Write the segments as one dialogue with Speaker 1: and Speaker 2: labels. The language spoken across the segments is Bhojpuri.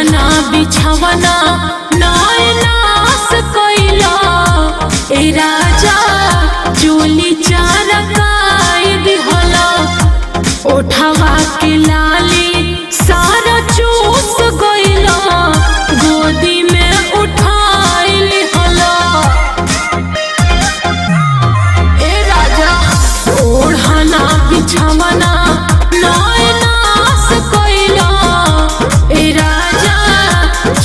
Speaker 1: ओढ़ना बिछवना नाय नास कइला ए राजा चोली चारकाई दिहला ओठवा के लाली सारा चूस गइला गोदी में उठाई लिहला ए राजा ओढ़ना बिछवना नाय नास कइला ए राजा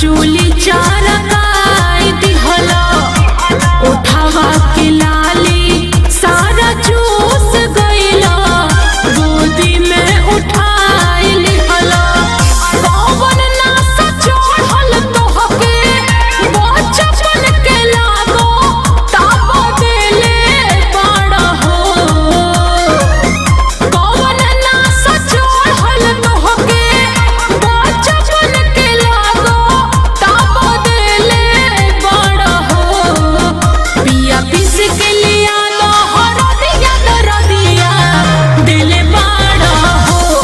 Speaker 1: चोली चारकाई दिहला ओठवा के लाली सारा चूस गइला गोदी में उठाई लिहला कौन नासा चढ़ल तोहके बचपन के लागो ताबा देले बड़ा हो कौन नासा चढ़ल तोहके बचपन के लागो ताबा देले बड़ा हो पिया पिस के लिया लो हरदिया दरदिया दिले बड़ा हो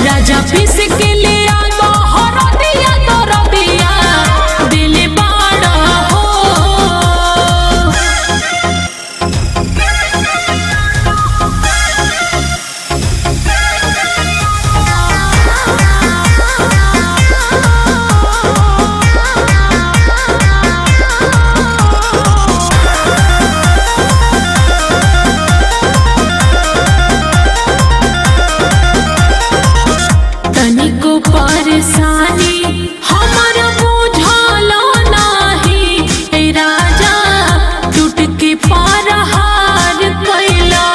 Speaker 1: राजा पिस के लिया लो हरदिया दरदिया दिले बड़ा हो तनिको परेशानी हमर बुझलो नाही ए राजा टूट के पारहार कइला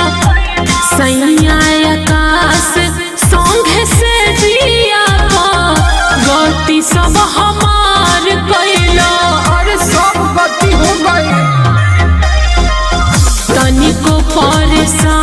Speaker 1: सैया आकाश संगे से जिया गति सब हमार कइला
Speaker 2: अरे सब गति हो गई।
Speaker 1: तनिको परेशानी